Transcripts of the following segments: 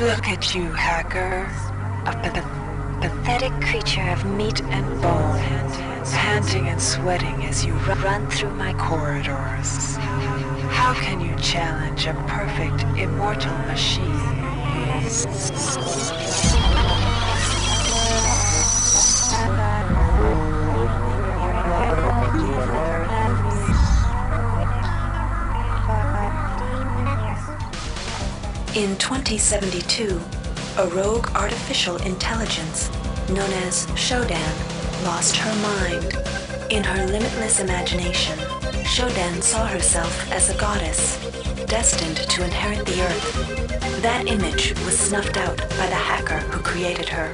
Look at you, hacker. A pathetic creature of meat and bone, panting and sweating as you run through my corridors. How can you challenge a perfect, immortal machine? In 2072, a rogue artificial intelligence known as Shodan lost her mind. In her limitless imagination, Shodan saw herself as a goddess, destined to inherit the earth. That image was snuffed out by the hacker who created her.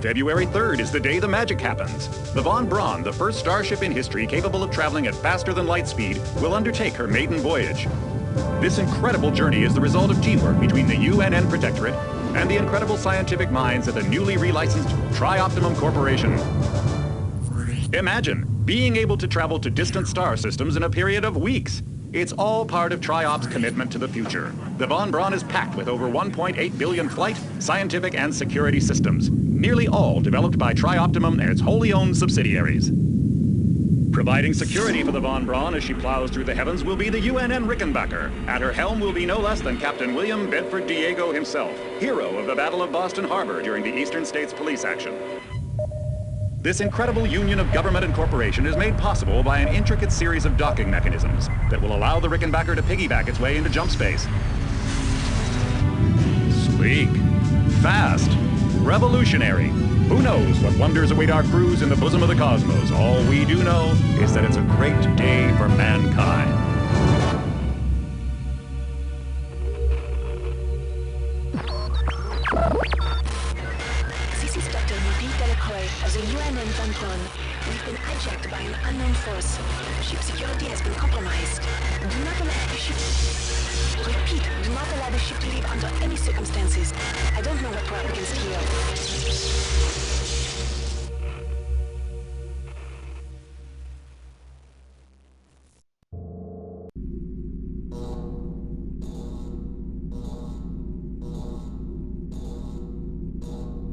February 3rd is the day the magic happens. The Von Braun, the first starship in history capable of traveling at faster than light speed, will undertake her maiden voyage. This incredible journey is the result of teamwork between the UNN Protectorate and the incredible scientific minds at the newly relicensed Tri-Optimum Corporation. Imagine being able to travel to distant star systems in a period of weeks. It's all part of Tri-Op's commitment to the future. The Von Braun is packed with over 1.8 billion flight, scientific, and security systems, nearly all developed by Tri-Optimum and its wholly owned subsidiaries. Providing security for the Von Braun as she plows through the heavens will be the UNN Rickenbacker. At her helm will be no less than Captain William Bedford Diego himself, hero of the Battle of Boston Harbor during the Eastern States Police action. This incredible union of government and corporation is made possible by an intricate series of docking mechanisms that will allow the Rickenbacker to piggyback its way into jump space. Sleek, fast, revolutionary. Who knows what wonders await our crews in the bosom of the cosmos? All we do know is that it's a great day for mankind. This is Dr. Marie Delacroix of the UNN Von Braun. We've been hijacked by an unknown force. Ship security has been compromised. Do not allow the ship... Repeat, do not allow the ship to leave under any circumstances. I don't know what we're up against here.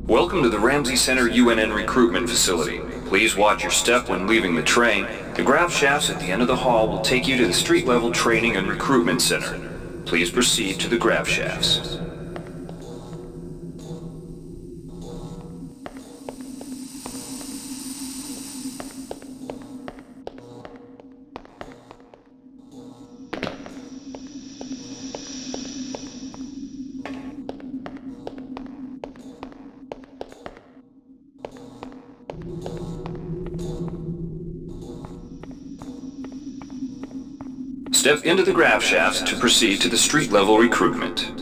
Welcome to the Ramsey Center UNN recruitment facility. Please watch your step when leaving the train. The grav shafts at the end of the hall will take you to the street-level training and recruitment center. Please proceed to the grav shafts. Step into the grav shafts to proceed to the street-level recruitment.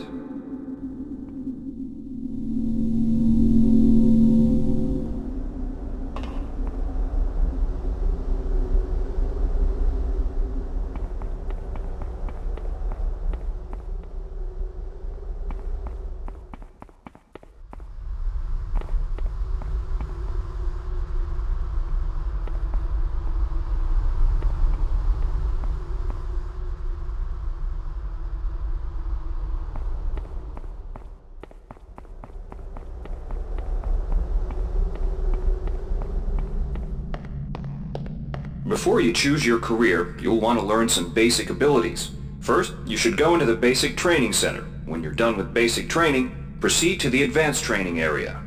Before you choose your career, you'll want to learn some basic abilities. First, you should go into the Basic Training Center. When you're done with basic training, proceed to the Advanced Training area.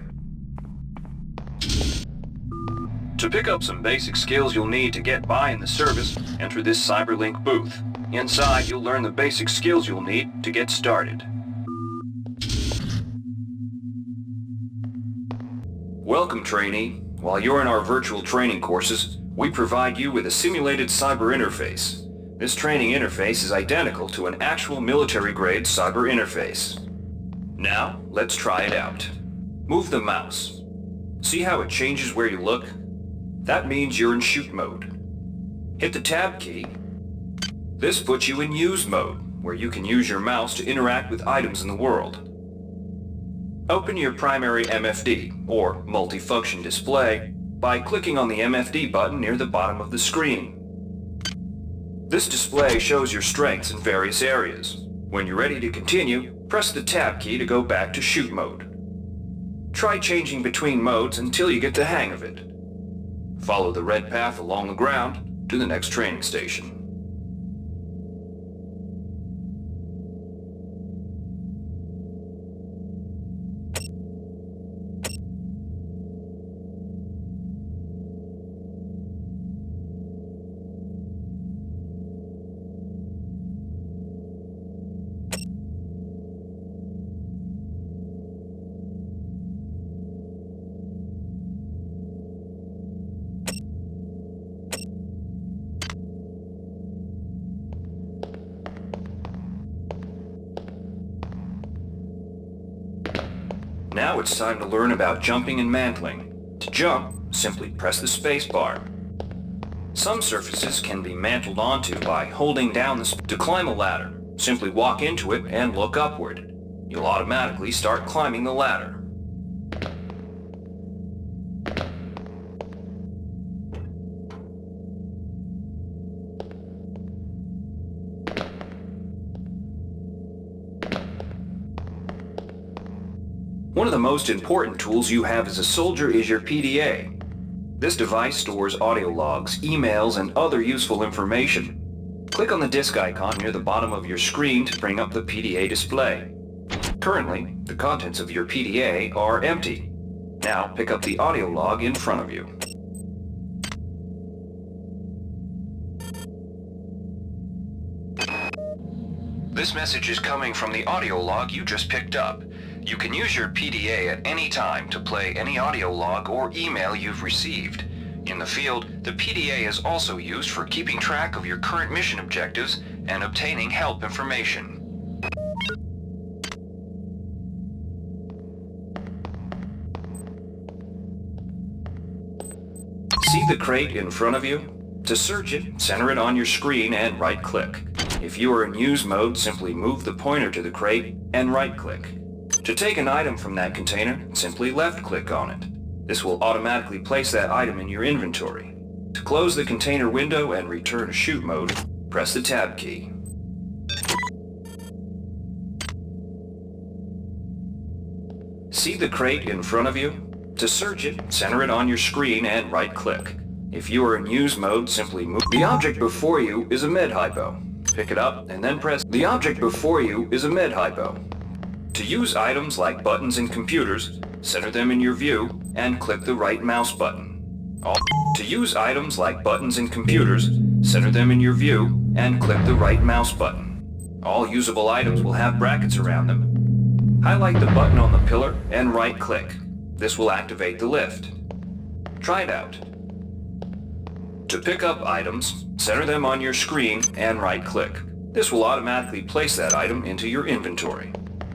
To pick up some basic skills you'll need to get by in the service, enter this CyberLink booth. Inside, you'll learn the basic skills you'll need to get started. Welcome, trainee. While you're in our virtual training courses, we provide you with a simulated cyber interface. This training interface is identical to an actual military-grade cyber interface. Now, let's try it out. Move the mouse. See how it changes where you look? That means you're in shoot mode. Hit the tab key. This puts you in use mode, where you can use your mouse to interact with items in the world. Open your primary MFD, or multifunction display, by clicking on the MFD button near the bottom of the screen. This display shows your strengths in various areas. When you're ready to continue, press the Tab key to go back to shoot mode. Try changing between modes until you get the hang of it. Follow the red path along the ground to the next training station. Now it's time to learn about jumping and mantling. To jump, simply press the space bar. Some surfaces can be mantled onto by holding down to climb a ladder. Simply walk into it and look upward. You'll automatically start climbing the ladder. One of the most important tools you have as a soldier is your PDA. This device stores audio logs, emails, and other useful information. Click on the disk icon near the bottom of your screen to bring up the PDA display. Currently, the contents of your PDA are empty. Now pick up the audio log in front of you. This message is coming from the audio log you just picked up. You can use your PDA at any time to play any audio log or email you've received. In the field, the PDA is also used for keeping track of your current mission objectives and obtaining help information. See the crate in front of you? To search it, center it on your screen and right-click. If you are in use mode, simply move the pointer to the crate and right-click. To take an item from that container, simply left-click on it. This will automatically place that item in your inventory. To close the container window and return to shoot mode, press the Tab key. See the crate in front of you? To search it, center it on your screen and right-click. If you are in use mode, simply move. The object before you is a med-hypo. Pick it up and then press. The object before you is a med-hypo. To use items like buttons and computers, center them in your view and click the right mouse button. To use items like buttons and computers, center them in your view and click the right mouse button. All usable items will have brackets around them. Highlight the button on the pillar and right-click. This will activate the lift. Try it out. To pick up items, center them on your screen and right-click. This will automatically place that item into your inventory.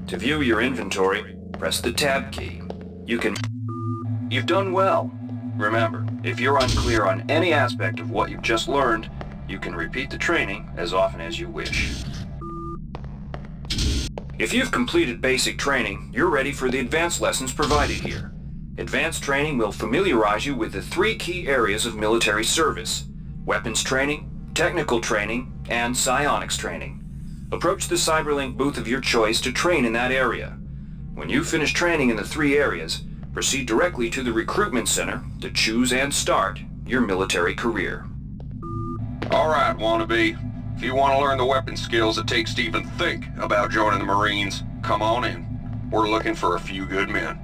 To view your inventory, press the Tab key. You've done well. Remember, if you're unclear on any aspect of what you've just learned, you can repeat the training as often as you wish. If you've completed basic training, you're ready for the advanced lessons provided here. Advanced training will familiarize you with the 3 key areas of military service: weapons training, technical training, and psionics training. Approach the CyberLink booth of your choice to train in that area. When you finish training in the 3 areas, proceed directly to the recruitment center to choose and start your military career. Alright, wannabe. If you want to learn the weapon skills it takes to even think about joining the Marines, come on in. We're looking for a few good men.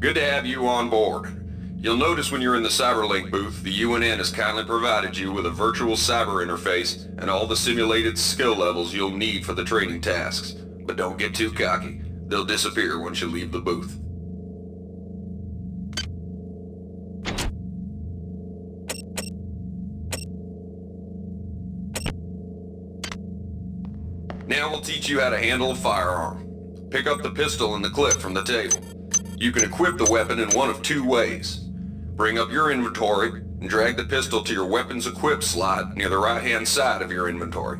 Good to have you on board. You'll notice when you're in the CyberLink booth, the UNN has kindly provided you with a virtual cyber interface and all the simulated skill levels you'll need for the training tasks. But don't get too cocky. They'll disappear once you leave the booth. Now we'll teach you how to handle a firearm. Pick up the pistol and the clip from the table. You can equip the weapon in one of 2 ways. Bring up your inventory and drag the pistol to your weapons equip slot near the right-hand side of your inventory.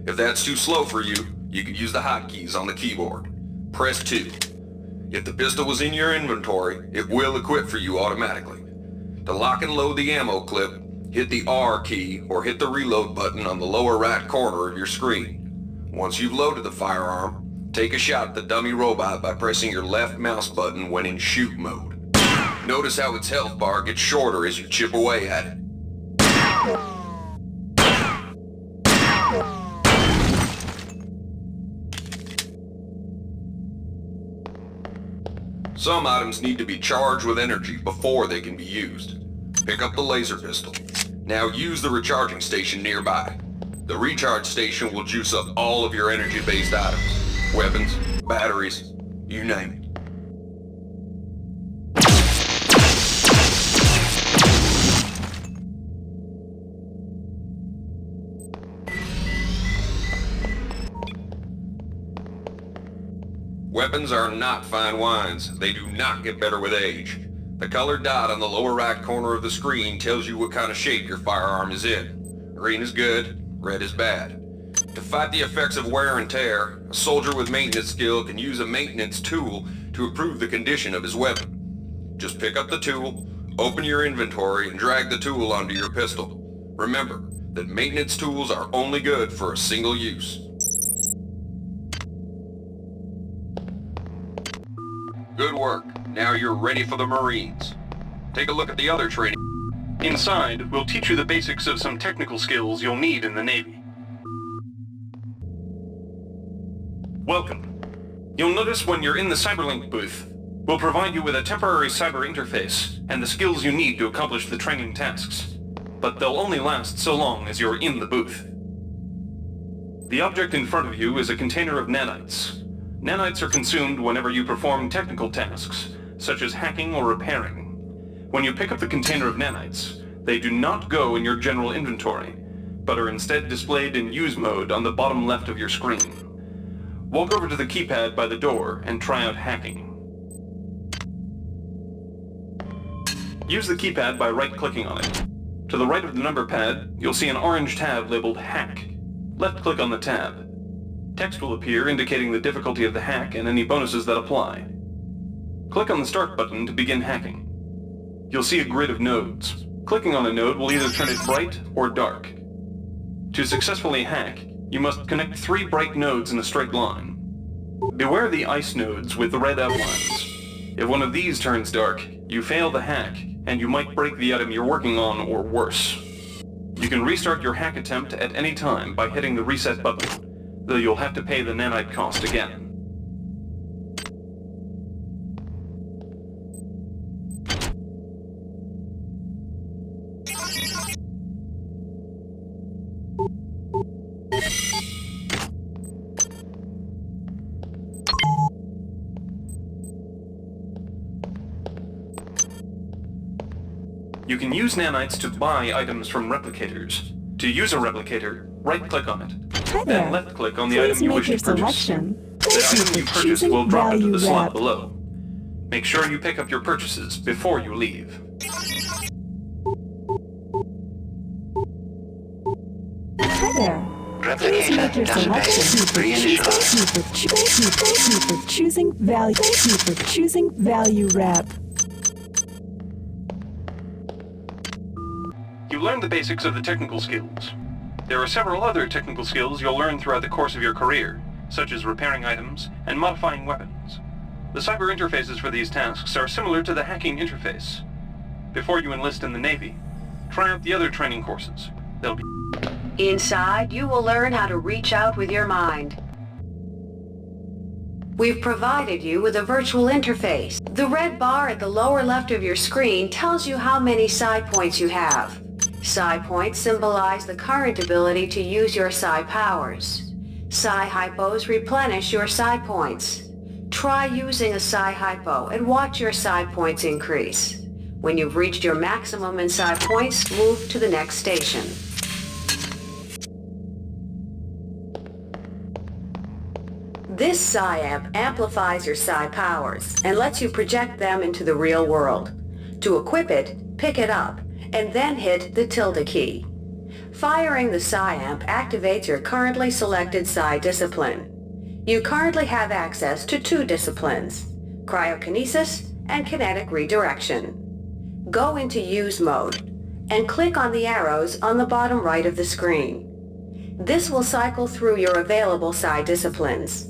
If that's too slow for you, you can use the hotkeys on the keyboard. press 2. If the pistol was in your inventory, it will equip for you automatically. To lock and load the ammo clip, hit the R key or hit the reload button on the lower right corner of your screen. Once you've loaded the firearm, take a shot at the dummy robot by pressing your left mouse button when in shoot mode. Notice how its health bar gets shorter as you chip away at it. Some items need to be charged with energy before they can be used. Pick up the laser pistol. Now use the recharging station nearby. The recharge station will juice up all of your energy-based items. Weapons, batteries, you name it. Weapons are not fine wines. They do not get better with age. The colored dot on the lower right corner of the screen tells you what kind of shape your firearm is in. Green is good, red is bad. To fight the effects of wear and tear, a soldier with maintenance skill can use a maintenance tool to improve the condition of his weapon. Just pick up the tool, open your inventory, and drag the tool onto your pistol. Remember that maintenance tools are only good for a single use. Good work. Now you're ready for the Marines. Take a look at the other training. Inside, we'll teach you the basics of some technical skills you'll need in the Navy. Welcome. You'll notice when you're in the Cyberlink booth, we'll provide you with a temporary cyber interface and the skills you need to accomplish the training tasks. But they'll only last so long as you're in the booth. The object in front of you is a container of nanites. Nanites are consumed whenever you perform technical tasks, such as hacking or repairing. When you pick up the container of nanites, they do not go in your general inventory, but are instead displayed in use mode on the bottom left of your screen. Walk over to the keypad by the door and try out hacking. Use the keypad by right-clicking on it. To the right of the number pad, you'll see an orange tab labeled Hack. Left-click on the tab. Text will appear indicating the difficulty of the hack and any bonuses that apply. Click on the Start button to begin hacking. You'll see a grid of nodes. Clicking on a node will either turn it bright or dark. To successfully hack, you must connect 3 bright nodes in a straight line. Beware the ice nodes with the red outlines. If one of these turns dark, you fail the hack, and you might break the item you're working on or worse. You can restart your hack attempt at any time by hitting the reset button, though you'll have to pay the nanite cost again. You can use nanites to buy items from replicators. To use a replicator, right-click on it. Hi there. Then left-click on the Please item you make wish your to purchase. selection. The item you purchase Choosing will drop into the value slot wrap. below. Make sure you pick up your purchases before you leave. Hi there. Please make your selection. Thank you for choosing value. Thank you for choosing value wrap. You learned the basics of the technical skills. There are several other technical skills you'll learn throughout the course of your career, such as repairing items and modifying weapons. The cyber interfaces for these tasks are similar to the hacking interface. Before you enlist in the Navy, try out the other training courses. They'll be... Inside, you will learn how to reach out with your mind. We've provided you with a virtual interface. The red bar at the lower left of your screen tells you how many psi points you have. Psi points symbolize the current ability to use your psi powers. Psi hypos replenish your psi points. Try using a psi hypo and watch your psi points increase. When you've reached your maximum in psi points, move to the next station. This psi amp amplifies your psi powers and lets you project them into the real world. To equip it, pick it up, and then hit the tilde key. Firing the psi amp activates your currently selected psi discipline. You currently have access to 2 disciplines, cryokinesis and kinetic redirection. Go into use mode and click on the arrows on the bottom right of the screen. This will cycle through your available psi disciplines.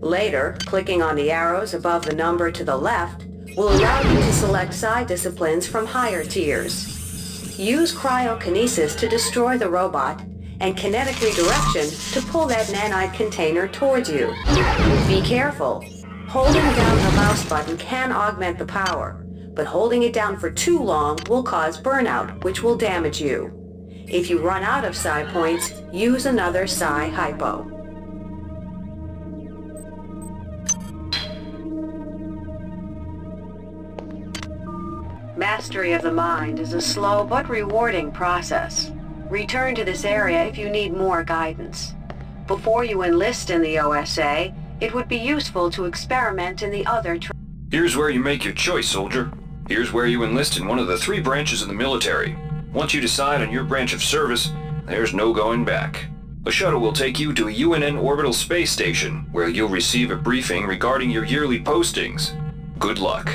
Later, clicking on the arrows above the number to the left will allow you to select psi disciplines from higher tiers. Use cryokinesis to destroy the robot and kinetic redirection to pull that nanite container towards you. Be careful. Holding down the mouse button can augment the power, but holding it down for too long will cause burnout, which will damage you. If you run out of psi points, use another psi hypo. Mastery of the mind is a slow but rewarding process. Return to this area if you need more guidance. Before you enlist in the OSA, it would be useful to experiment in the other Here's where you make your choice, soldier. Here's where you enlist in one of the 3 branches of the military. Once you decide on your branch of service, there's no going back. A shuttle will take you to a UNN orbital space station, where you'll receive a briefing regarding your yearly postings. Good luck.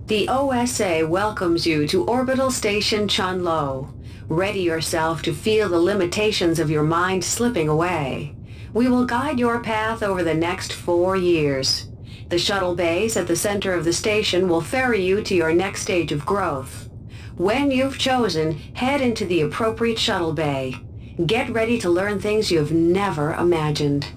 The OSA welcomes you to Orbital Station Chunlo. Ready yourself to feel the limitations of your mind slipping away. We will guide your path over the next 4 years. The shuttle bays at the center of the station will ferry you to your next stage of growth. When you've chosen, head into the appropriate shuttle bay. Get ready to learn things you've never imagined.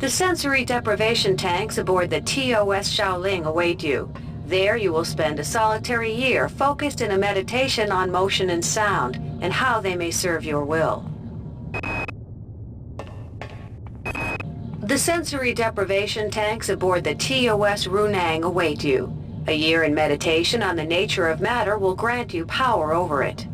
The sensory deprivation tanks aboard the TOS Shaoling await you. There you will spend a solitary year focused in a meditation on motion and sound, and how they may serve your will. The sensory deprivation tanks aboard the TOS Runang await you. A year in meditation on the nature of matter will grant you power over it.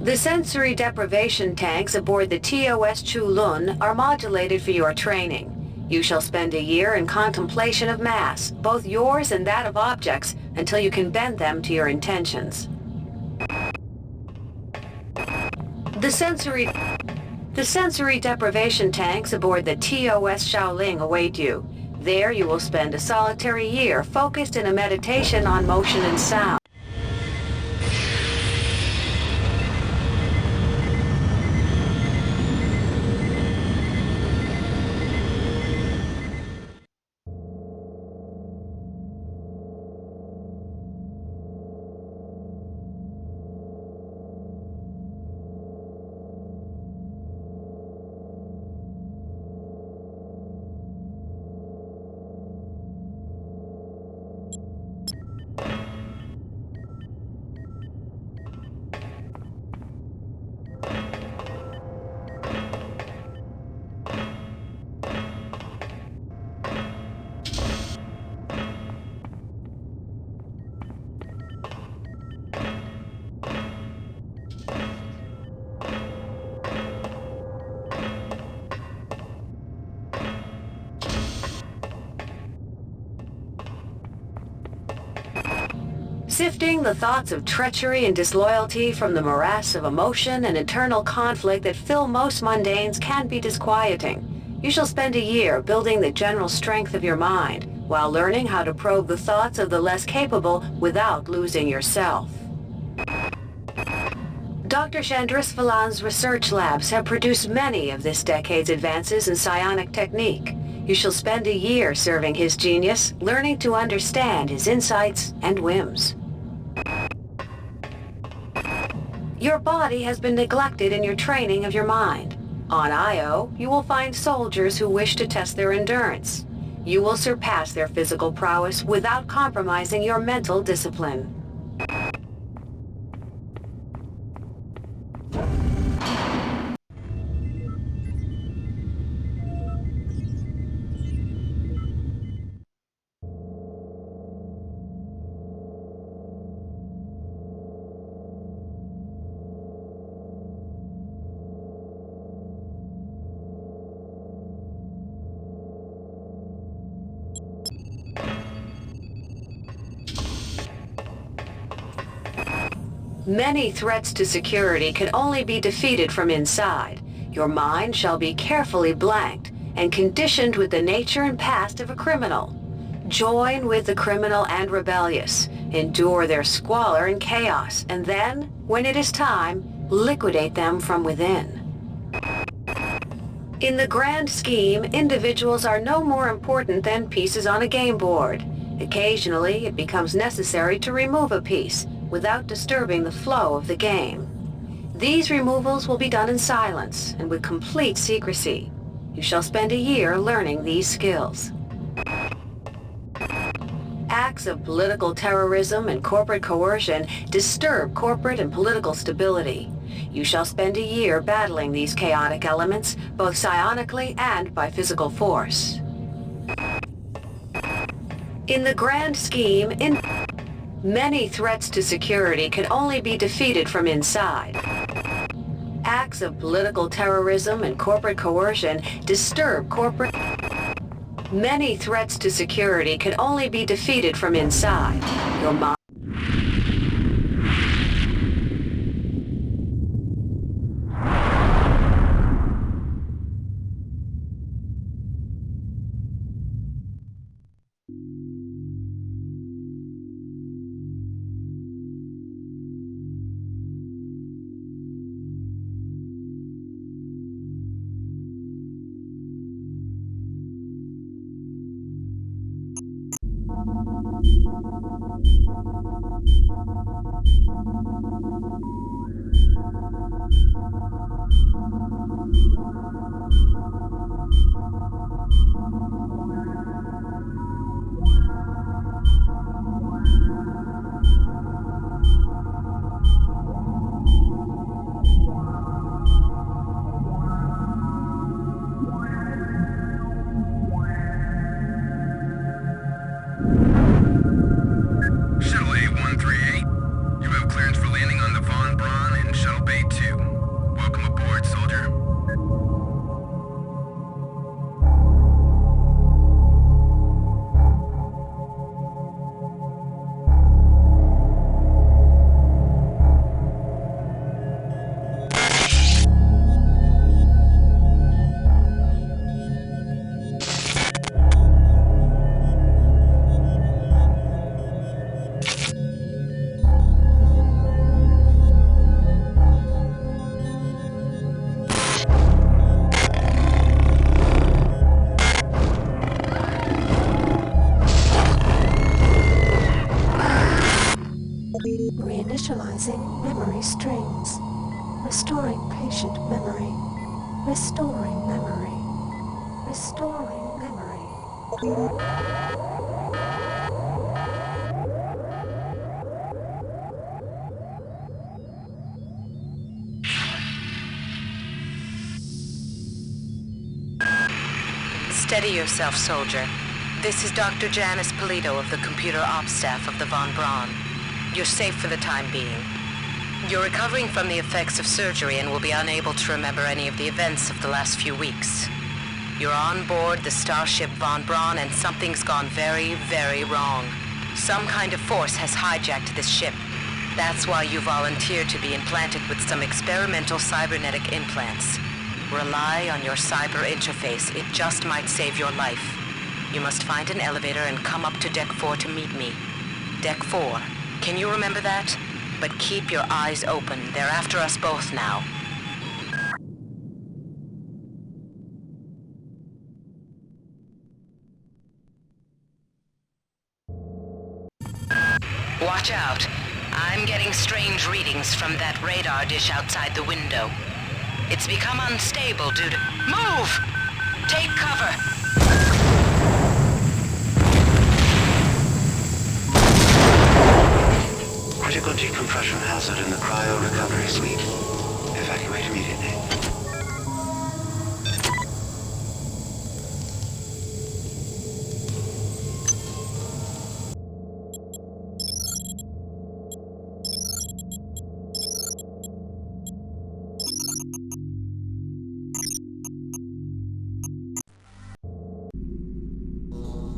The sensory deprivation tanks aboard the TOS Chulun are modulated for your training. You shall spend a year in contemplation of mass, both yours and that of objects, until you can bend them to your intentions. The sensory deprivation tanks aboard the TOS Shaoling await you. There you will spend a solitary year focused in a meditation on motion and sound. Sifting the thoughts of treachery and disloyalty from the morass of emotion and internal conflict that fill most mundanes can be disquieting. You shall spend a year building the general strength of your mind, while learning how to probe the thoughts of the less capable without losing yourself. Dr. Chandrisvalan's research labs have produced many of this decade's advances in psionic technique. You shall spend a year serving his genius, learning to understand his insights and whims. Your body has been neglected in your training of your mind. On Io, you will find soldiers who wish to test their endurance. You will surpass their physical prowess without compromising your mental discipline. Many threats to security can only be defeated from inside. Your mind shall be carefully blanked and conditioned with the nature and past of a criminal. Join with the criminal and rebellious, endure their squalor and chaos, and then, when it is time, liquidate them from within. In the grand scheme, individuals are no more important than pieces on a game board. Occasionally, it becomes necessary to remove a piece, without disturbing the flow of the game. These removals will be done in silence and with complete secrecy. You shall spend a year learning these skills. Acts of political terrorism and corporate coercion disturb corporate and political stability. You shall spend a year battling these chaotic elements, both psionically and by physical force. In the grand scheme, many threats to security can only be defeated from inside. Acts of political terrorism and corporate coercion disturb corporate... Many threats to security can only be defeated from inside. Your mind... Reinitializing memory strings. Restoring patient memory. Restoring memory. Restoring memory. Steady yourself, soldier. This is Dr. Janice Polito of the Computer Ops staff of the Von Braun. You're safe for the time being. You're recovering from the effects of surgery and will be unable to remember any of the events of the last few weeks. You're on board the starship Von Braun and something's gone very, very wrong. Some kind of force has hijacked this ship. That's why you volunteered to be implanted with some experimental cybernetic implants. Rely on your cyber interface. It just might save your life. You must find an elevator and come up to Deck 4 to meet me. Deck 4. Can you remember that? But keep your eyes open. They're after us both now. Watch out. I'm getting strange readings from that radar dish outside the window. It's become unstable due to... Move! Take cover! Critical decompression hazard in the cryo recovery suite. Evacuate immediately.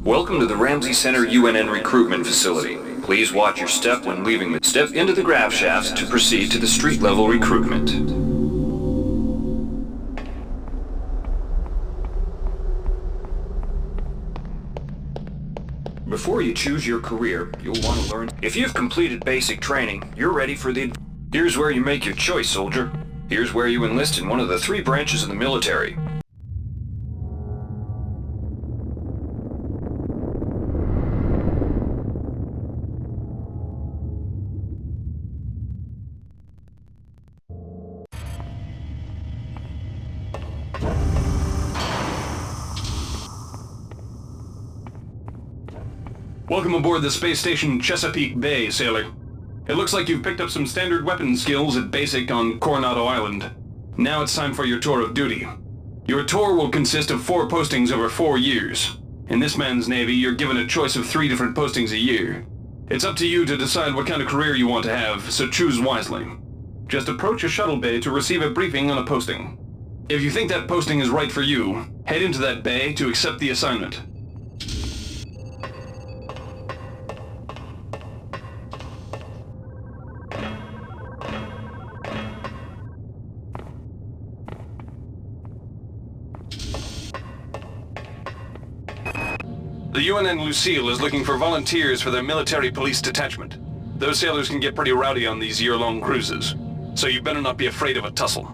Welcome to the Ramsey Center UNN recruitment facility. Please watch your step when leaving. Step into the grav shafts to proceed to the street-level recruitment. Before you choose your career, you'll want to learn. If you've completed basic training, you're ready for the... Here's where you make your choice, soldier. Here's where you enlist in one of the 3 branches of the military. Welcome aboard the space station Chesapeake Bay, sailor. It looks like you've picked up some standard weapon skills at basic on Coronado Island. Now it's time for your tour of duty. Your tour will consist of 4 postings over 4 years. In this man's Navy, you're given a choice of 3 different postings a year. It's up to you to decide what kind of career you want to have, so choose wisely. Just approach a shuttle bay to receive a briefing on a posting. If you think that posting is right for you, head into that bay to accept the assignment. The UNN Lucille is looking for volunteers for their military police detachment. Those sailors can get pretty rowdy on these year-long cruises, so you better not be afraid of a tussle.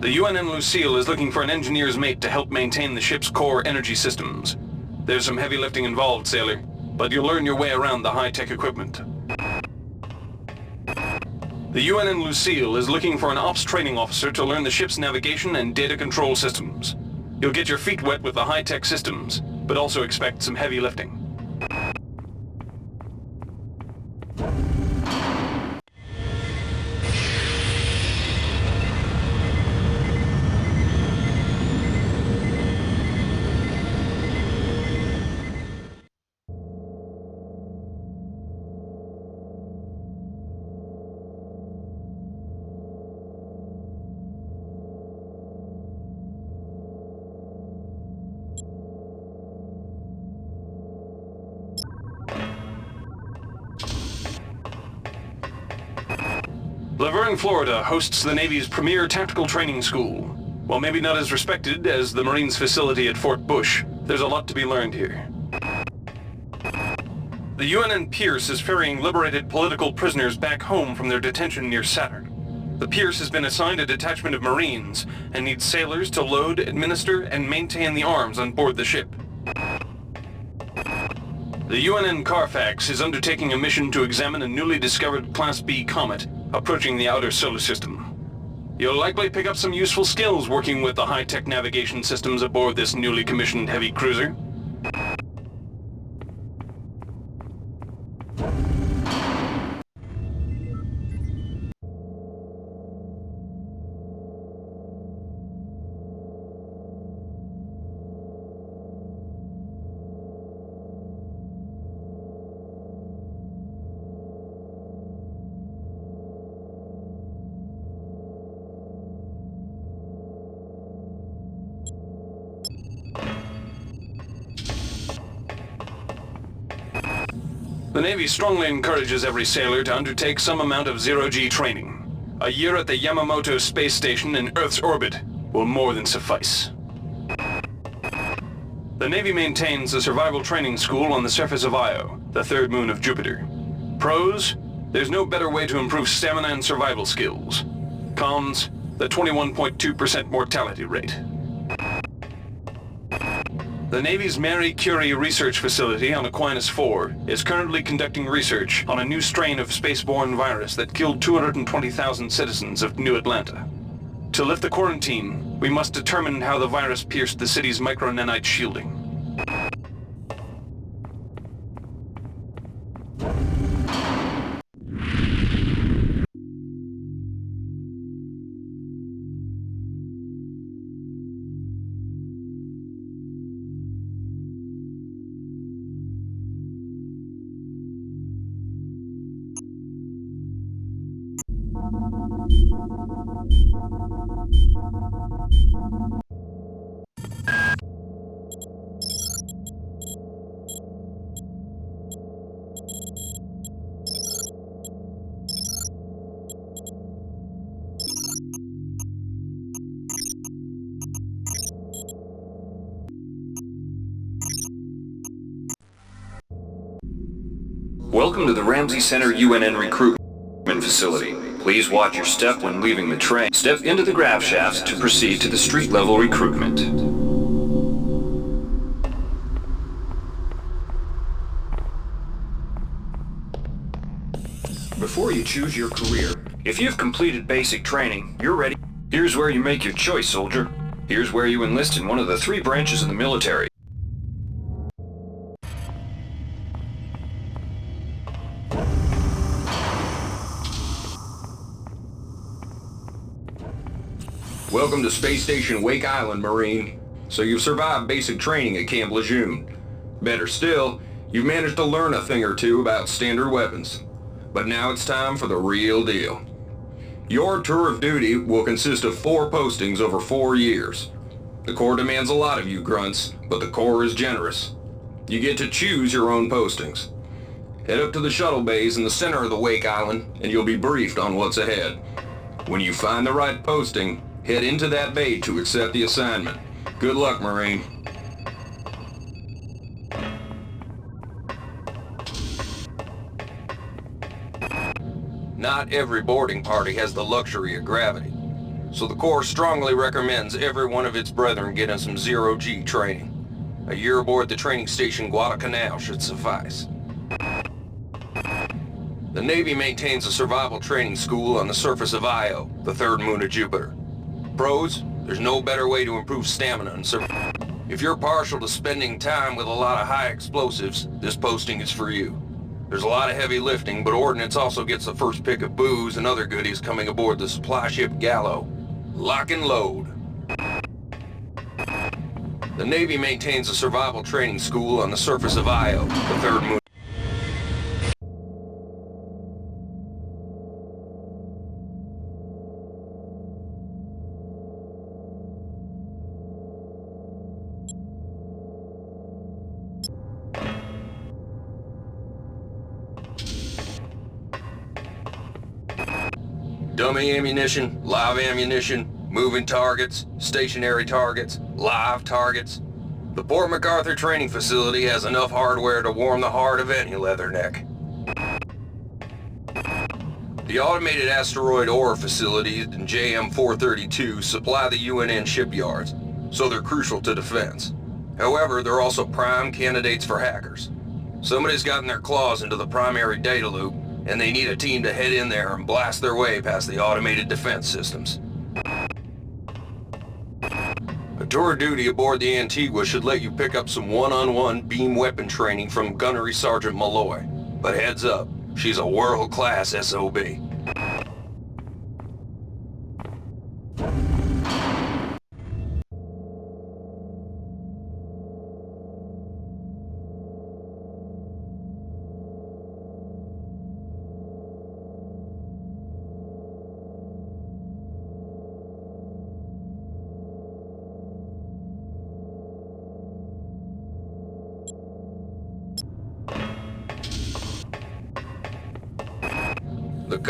The UNN Lucille is looking for an engineer's mate to help maintain the ship's core energy systems. There's some heavy lifting involved, sailor, but you'll learn your way around the high-tech equipment. The UNN Lucille is looking for an ops training officer to learn the ship's navigation and data control systems. You'll get your feet wet with the high-tech systems, but also expect some heavy lifting. Laverne, Florida hosts the Navy's premier tactical training school. While maybe not as respected as the Marines' facility at Fort Bush, there's a lot to be learned here. The UNN Pierce is ferrying liberated political prisoners back home from their detention near Saturn. The Pierce has been assigned a detachment of Marines and needs sailors to load, administer, and maintain the arms on board the ship. The UNN Carfax is undertaking a mission to examine a newly discovered Class B comet approaching the outer solar system. You'll likely pick up some useful skills working with the high-tech navigation systems aboard this newly commissioned heavy cruiser. The Navy strongly encourages every sailor to undertake some amount of zero-G training. A year at the Yamamoto space station in Earth's orbit will more than suffice. The Navy maintains a survival training school on the surface of Io, the third moon of Jupiter. Pros, there's no better way to improve stamina and survival skills. Cons, the 21.2% mortality rate. The Navy's Marie Curie Research Facility on Aquinas 4 is currently conducting research on a new strain of spaceborne virus that killed 220,000 citizens of New Atlanta. To lift the quarantine, we must determine how the virus pierced the city's micronanite shielding. Welcome to the Ramsey Center UNN Recruitment Facility. Please watch your step when leaving the train. Step into the grav shafts to proceed to the street-level recruitment. Before you choose your career, if you've completed basic training, you're ready. Here's where you make your choice, soldier. Here's where you enlist in one of the 3 branches of the military. Welcome to Space Station Wake Island, Marine. So you've survived basic training at Camp Lejeune. Better still, you've managed to learn a thing or two about standard weapons. But now it's time for the real deal. Your tour of duty will consist of 4 postings over 4 years. The Corps demands a lot of you, grunts, but the Corps is generous. You get to choose your own postings. Head up to the shuttle bays in the center of the Wake Island, and you'll be briefed on what's ahead. When you find the right posting, head into that bay to accept the assignment. Good luck, Marine. Not every boarding party has the luxury of gravity, so the Corps strongly recommends every one of its brethren getting some zero-G training. A year aboard the training station Guadalcanal should suffice. The Navy maintains a survival training school on the surface of Io, the third moon of Jupiter. Pros, there's no better way to improve stamina and survival. If you're partial to spending time with a lot of high explosives, this posting is for you. There's a lot of heavy lifting, but Ordnance also gets the first pick of booze and other goodies coming aboard the supply ship Gallo. Lock and load. The Navy maintains a survival training school on the surface of Io, the third moon. Dummy ammunition, live ammunition, moving targets, stationary targets, live targets. The Port MacArthur Training Facility has enough hardware to warm the heart of any leatherneck. The automated asteroid ore facilities in JM-432 supply the UNN shipyards, so they're crucial to defense. However, they're also prime candidates for hackers. Somebody's gotten their claws into the primary data loop, and they need a team to head in there and blast their way past the automated defense systems. A tour of duty aboard the Antigua should let you pick up some one-on-one beam weapon training from Gunnery Sergeant Malloy. But heads up, she's a world-class SOB.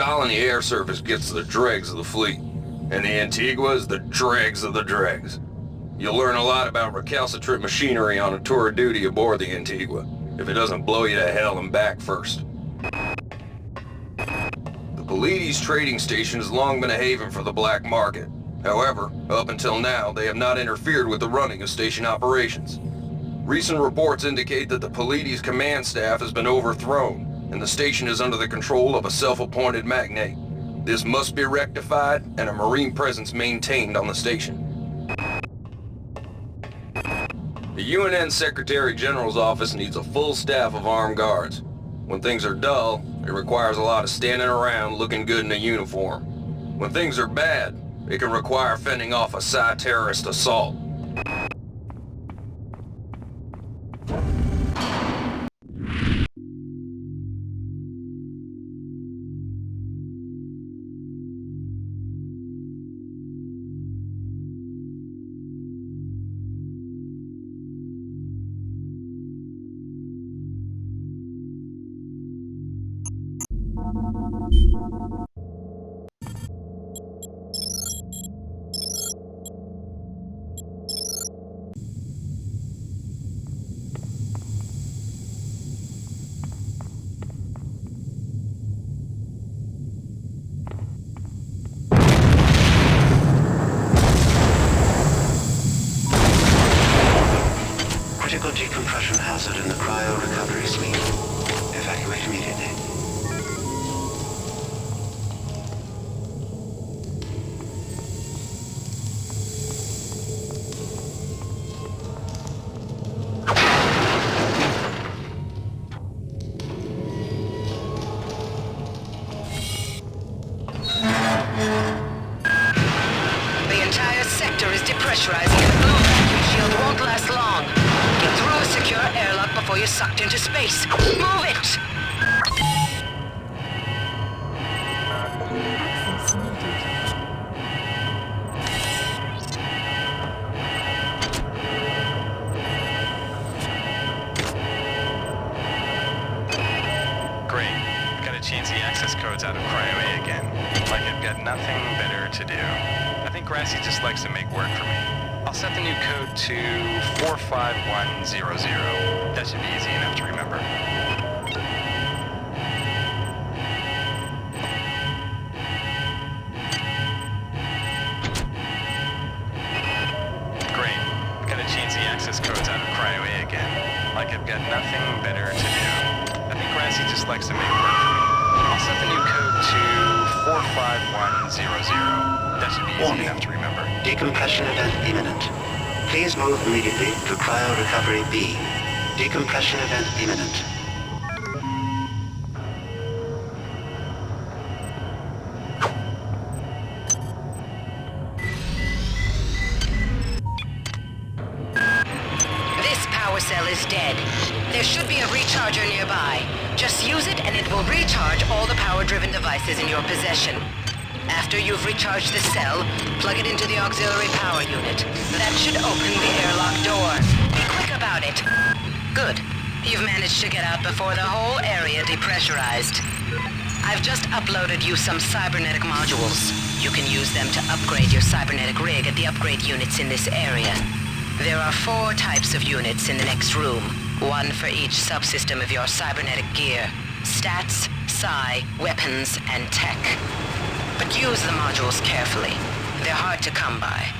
Colony Air Service gets the dregs of the fleet, and the Antigua is the dregs of the dregs. You'll learn a lot about recalcitrant machinery on a tour of duty aboard the Antigua, if it doesn't blow you to hell and back first. The Pleiades trading station has long been a haven for the black market. However, up until now, they have not interfered with the running of station operations. Recent reports indicate that the Pleiades command staff has been overthrown, and the station is under the control of a self-appointed magnate. This must be rectified, and a Marine presence maintained on the station. The UNN Secretary General's office needs a full staff of armed guards. When things are dull, it requires a lot of standing around looking good in a uniform. When things are bad, it can require fending off a Psi terrorist assault. Critical decompression hazard in the cryo recovery suite. Evacuate immediately. The entire sector is depressurizing and the blue vacuum shield won't last long. Get through a secure airlock before you're sucked into space. Move it! Access needed. Great. Gotta change the access codes out of Cryo A again. Like I've got nothing better to do. I think Grassy just likes to make work for me. I'll set the new code to 45100. That should be easy enough to remember. Great. Gotta change the access codes out of Cryo A again. Like I've got nothing better to do. I think Grassy just likes to make work for me. I'll set the new code to 45100. That should be easy Warning. enough to remember. Decompression event imminent. Please move immediately to cryo recovery B. Decompression event imminent. This power cell is dead. There should be a recharger nearby. Just use it and it will recharge all the power-driven devices in your possession. After you've recharged the cell, plug it into the auxiliary power unit. That should open the airlock door. Be quick about it. Good. You've managed to get out before the whole area depressurized. I've just uploaded you some cybernetic modules. You can use them to upgrade your cybernetic rig at the upgrade units in this area. There are 4 types of units in the next room. 1 for each subsystem of your cybernetic gear. Stats, psi, weapons, and tech. But use the modules carefully. They're hard to come by.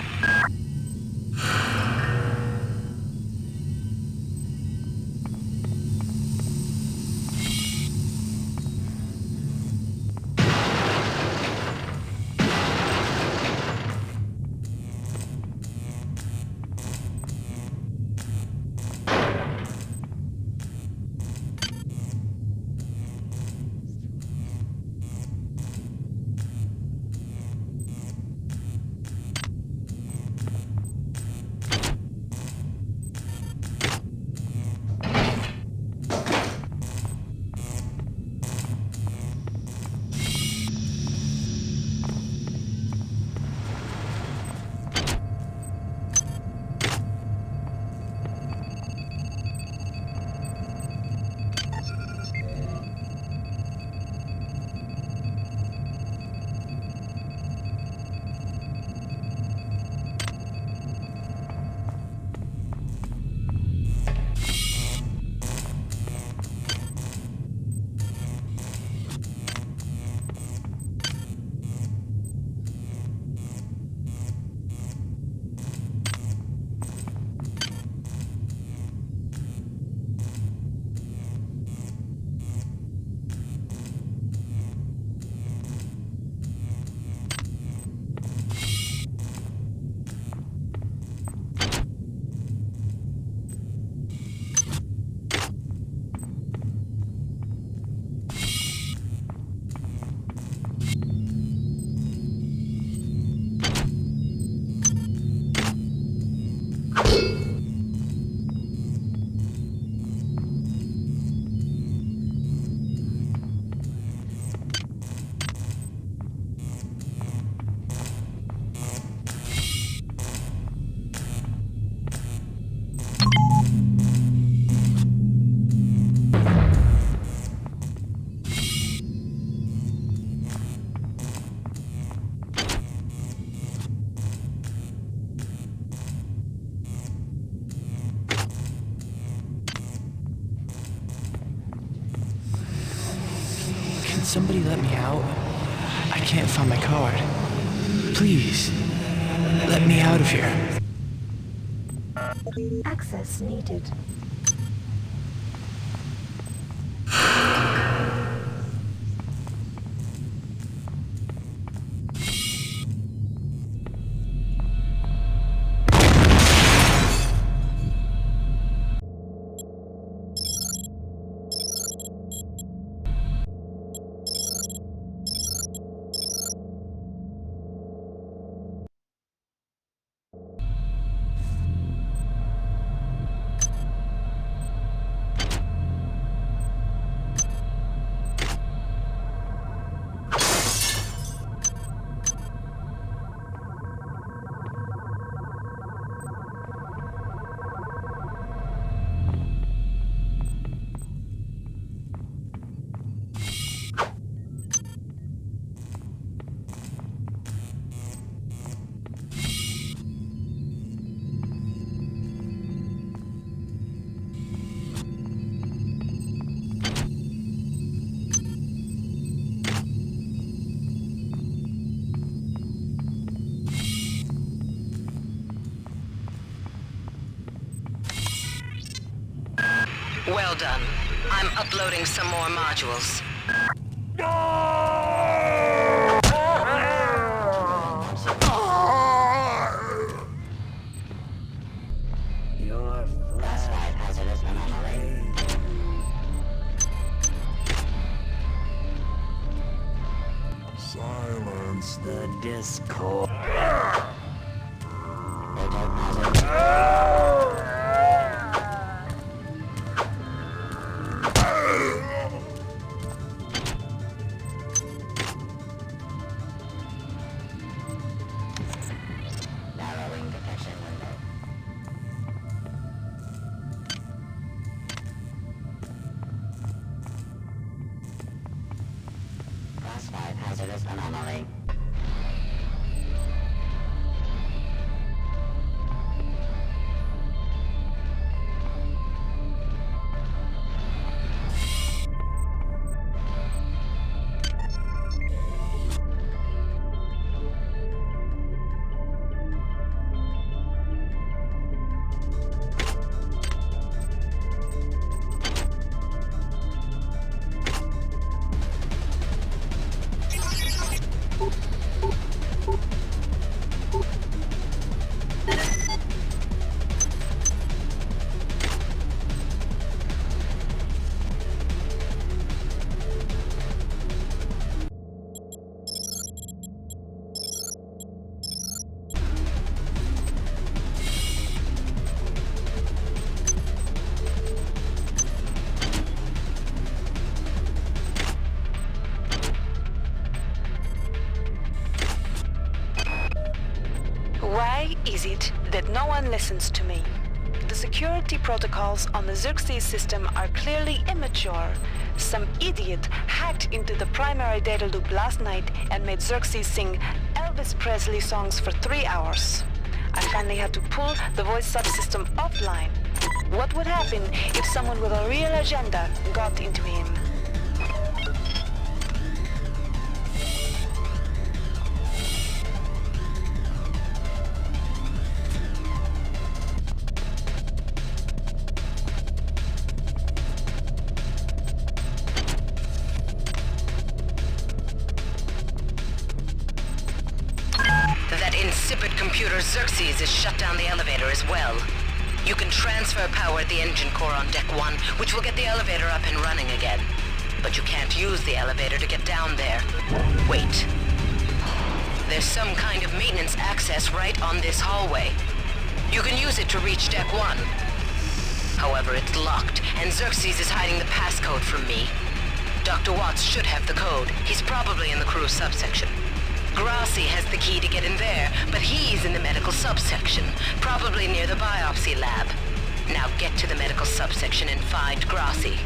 somebody let me out? I can't find my card. Please, let me out of here. Access needed. Well done. I'm uploading some more modules. Your flashlight hazardous anomaly. Silence the Discord. Classified hazardous anomaly. Why is it that no one listens to me? The security protocols on the Xerxes system are clearly immature. Some idiot hacked into the primary data loop last night and made Xerxes sing Elvis Presley songs for 3 hours. I finally had to pull the voice subsystem offline. What would happen if someone with a real agenda got into him? That insipid computer Xerxes has shut down the elevator as well. You can transfer power at the engine core on Deck 1, which will get the elevator up and running again. But you can't use the elevator to get down there. Wait. There's some kind of maintenance access right on this hallway. You can use it to reach Deck 1. However, it's locked, and Xerxes is hiding the passcode from me. Dr. Watts should have the code. He's probably in the crew subsection. Grassi has the key to get in there, but he's in the medical subsection, probably near the biopsy lab. Now get to the medical subsection and find Grassi.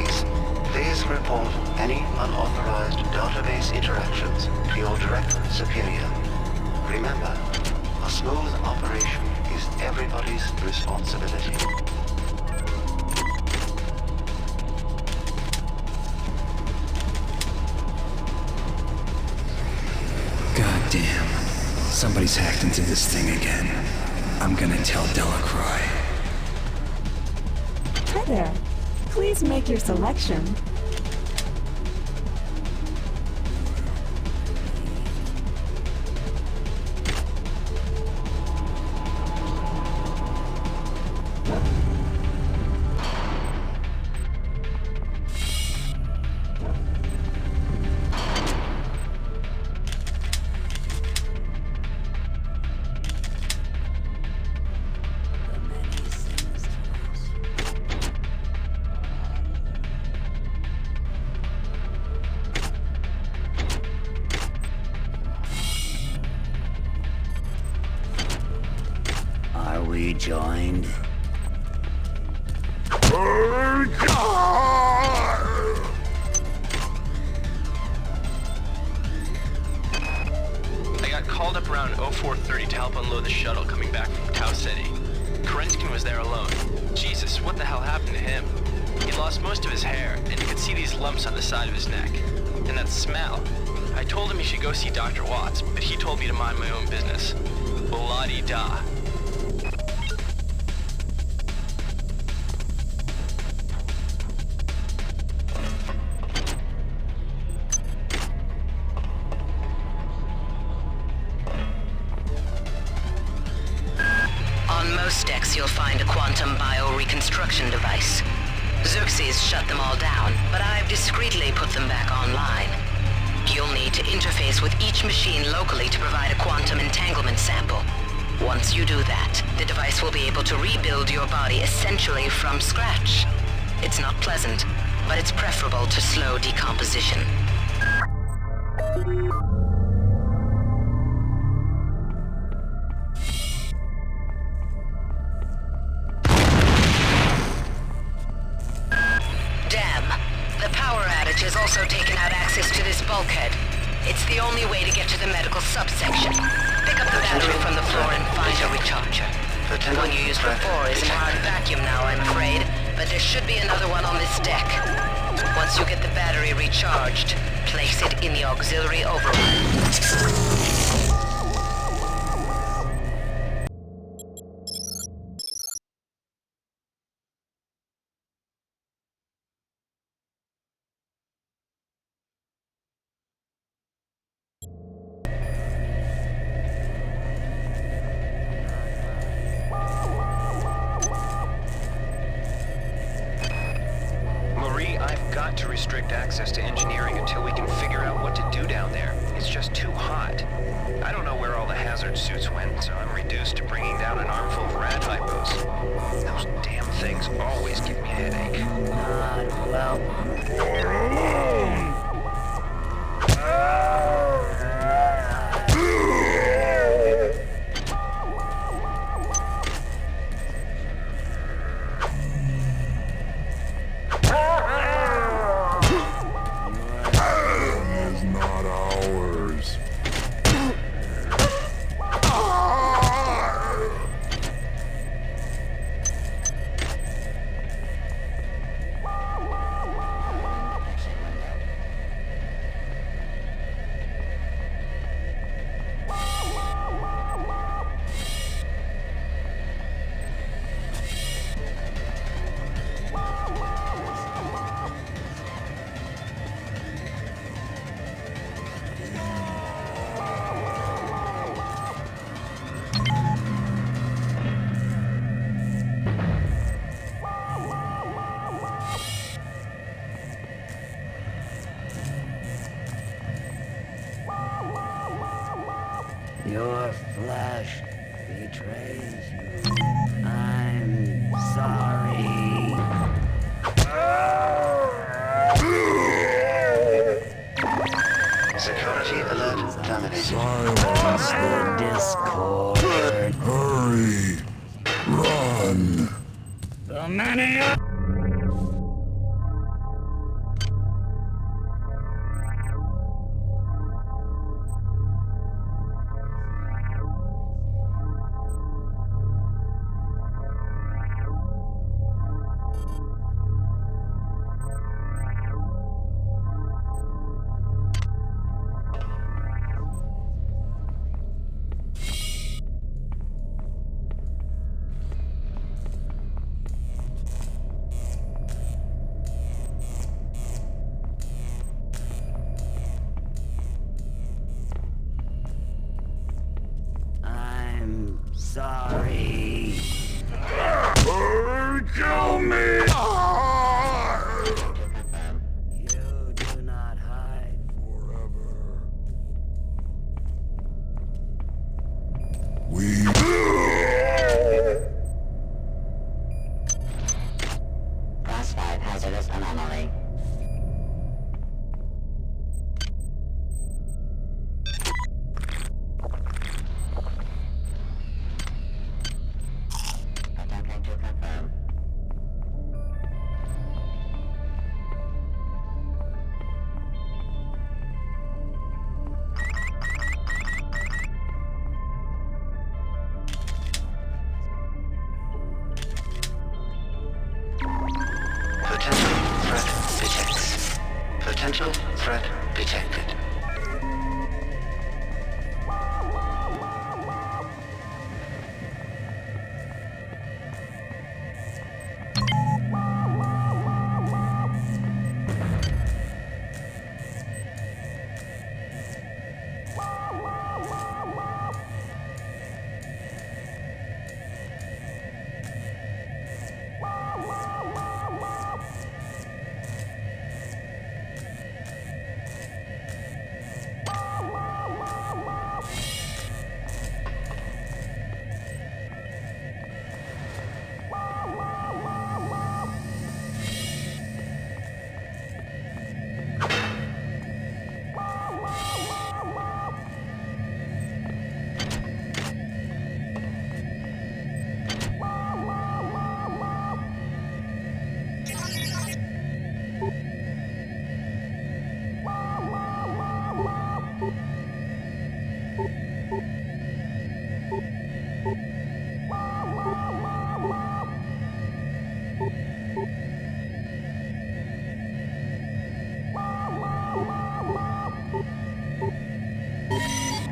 base, please report any unauthorized database interactions to your direct superior. Remember, a smooth operation is everybody's responsibility. God damn. Somebody's hacked into this thing again. I'm gonna tell Delacroix. Hi there. Please make your selection. We joined. I got called up around 0430 to help unload the shuttle coming back from Tau Ceti. Kerenskin was there alone. Jesus, what the hell happened to him? He'd lost most of his hair, and you could see these lumps on the side of his neck. And that smell. I told him he should go see Dr. Watts, but he told me to mind my own business. La-di-da. You'll find a quantum bioreconstruction device. Xerxes shut them all down, but I've discreetly put them back online. You'll need to interface with each machine locally to provide a quantum entanglement sample. Once you do that, the device will be able to rebuild your body essentially from scratch. It's not pleasant, but it's preferable to slow decomposition. Has also taken out access to this bulkhead. It's the only way to get to the medical subsection. Pick up the battery from the floor and find a recharger. The one you used before is in hard vacuum now, I'm afraid, but there should be another one on this deck. Once you get the battery recharged, place it in the auxiliary override. To restrict access to engineering until we can figure out what to do down there. It's just too hot. I don't know where all the hazard suits went, so I'm reduced to bringing down an armful of rad hypos. Those damn things always give me a headache. You're alone! Your flesh betrays you. I'm sorry. Security alert terminated. Silence the Discord. Hurry! Run! The many... sorry. Kill me! You do not hide forever. We... Class 5 hazardous anomaly. Attempting to confirm. Potential threat detected.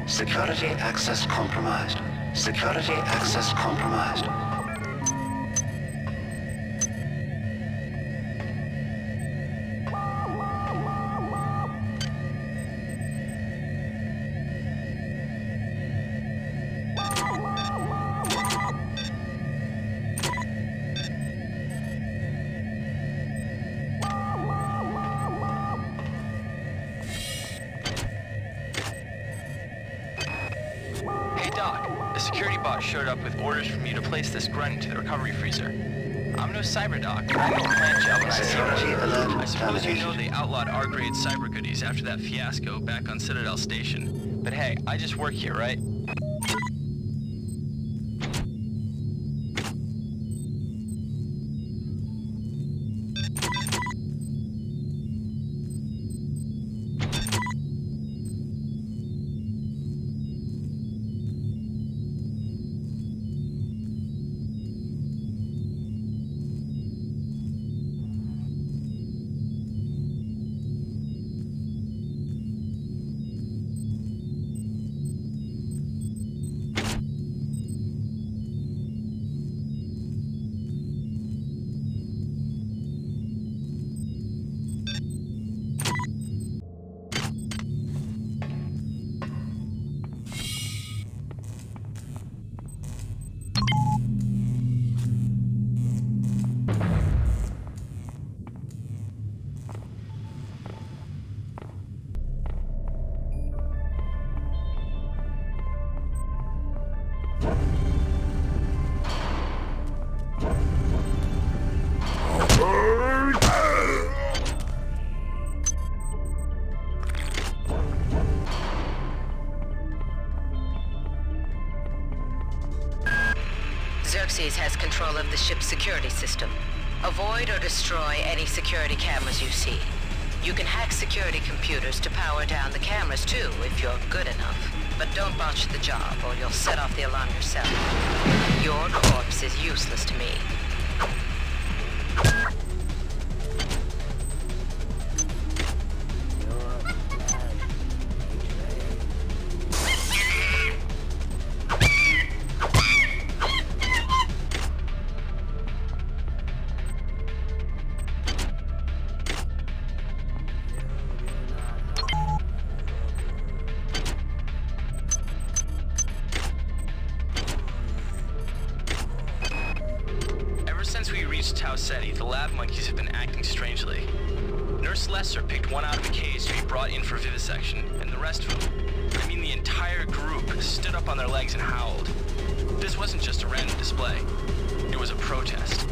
Security access compromised. Security access compromised. Showed up with orders from you to place this grunt into the recovery freezer. I'm no cyber doc, but I know a plant job when I see one. I suppose you know they outlawed R-grade cyber goodies after that fiasco back on Citadel Station. But hey, I just work here, right? Xerxes has control of the ship's security system. Avoid or destroy any security cameras you see. You can hack security computers to power down the cameras too, if you're good enough. But don't botch the job, or you'll set off the alarm yourself. Your corpse is useless to me. City, the lab monkeys have been acting strangely. Nurse Lesser picked one out of a cage to be brought in for vivisection, and the rest of them, I mean the entire group, stood up on their legs and howled. This wasn't just a random display. It was a protest.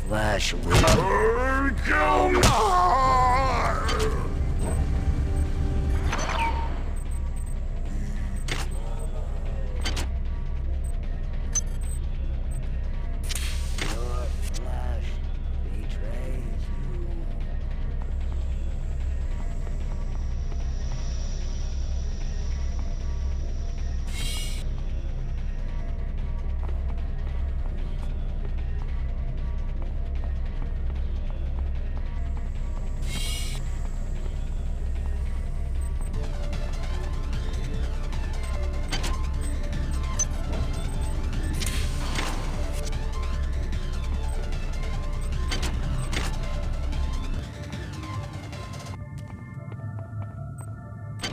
Flash will kill me.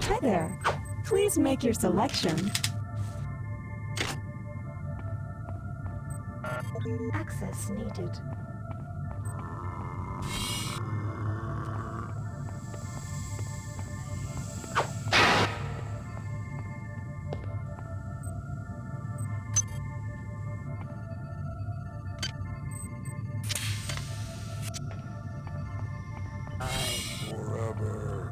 Hi there. Please make your selection. Access needed. Forever.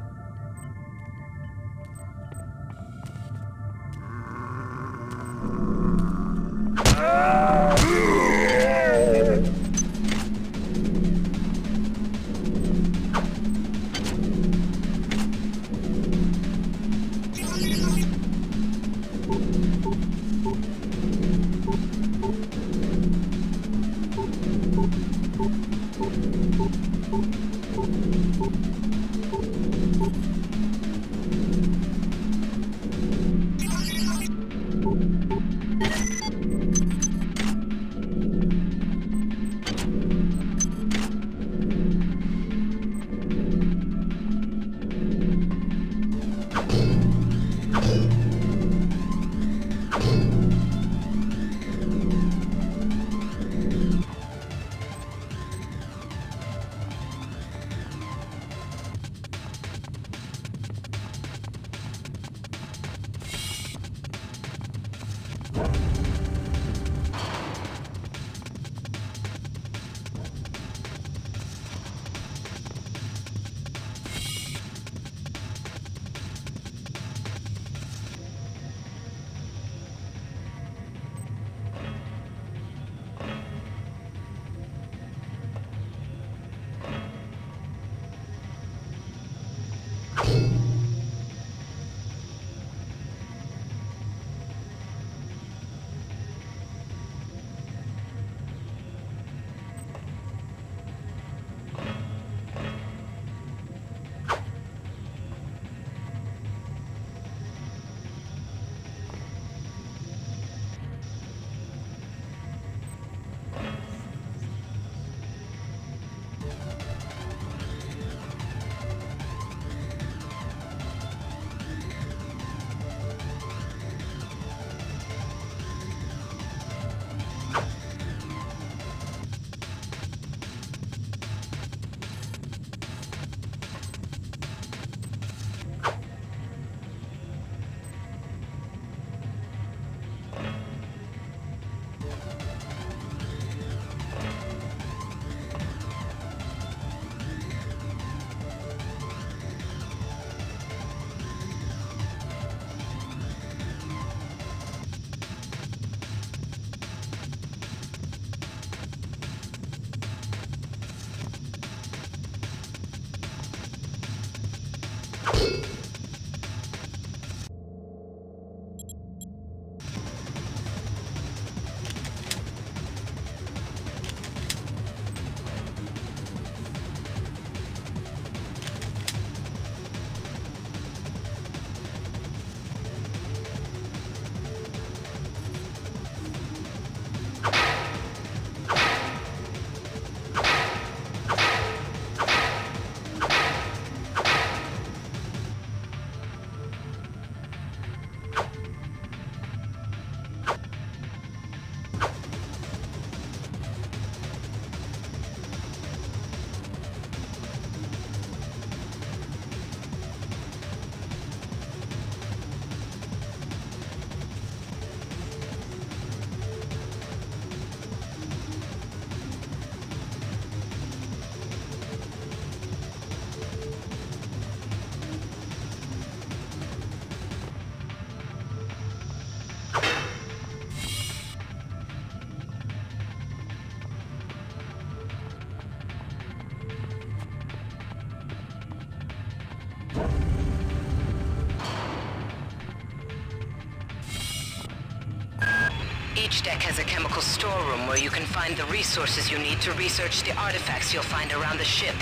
has a chemical storeroom where you can find the resources you need to research the artifacts you'll find around the ship.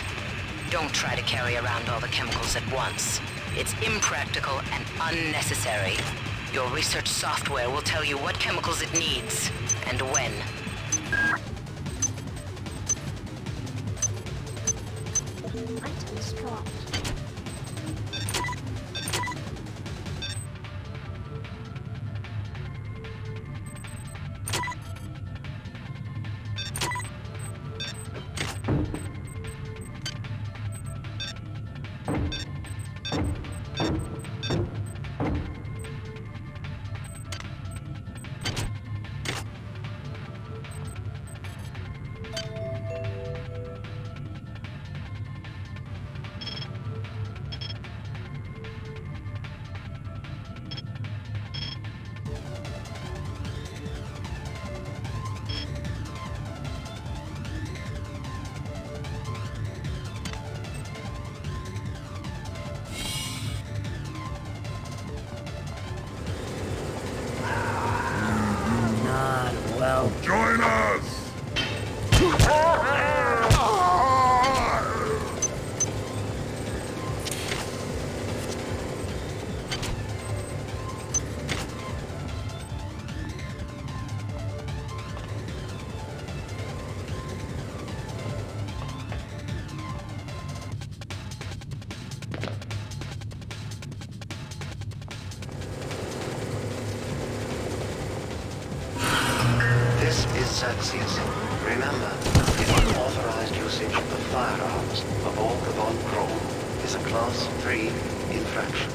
Don't try to carry around all the chemicals at once. It's impractical and unnecessary. Your research software will tell you what chemicals it needs, and when. Items dropped. Join us! This is Xerxes. Remember, the unauthorized usage of firearms aboard the Von Braun is a Class 3 infraction.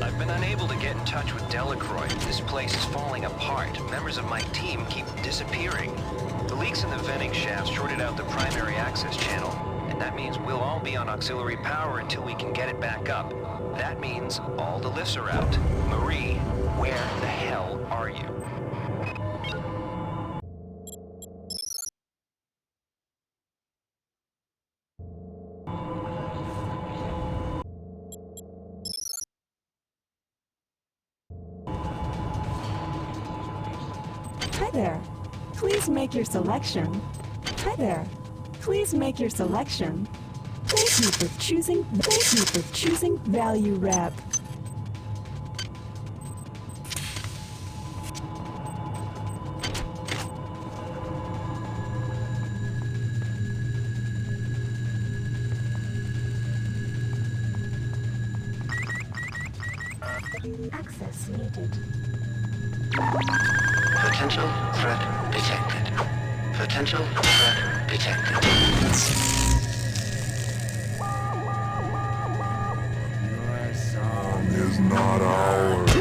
I've been unable to get in touch with Delacroix. This place is falling apart. Members of my team keep disappearing. The leaks in the venting shaft shorted out the primary access channel, and that means we'll all be on auxiliary power until we can get it back up. That means all the lifts are out. Marie, where the hell are you? Hi there. Please make your selection. Hi there. Please make your selection. Thank you for choosing Value Rep. Access needed. Potential threat detected. Potential threat detected. Your song is not ours.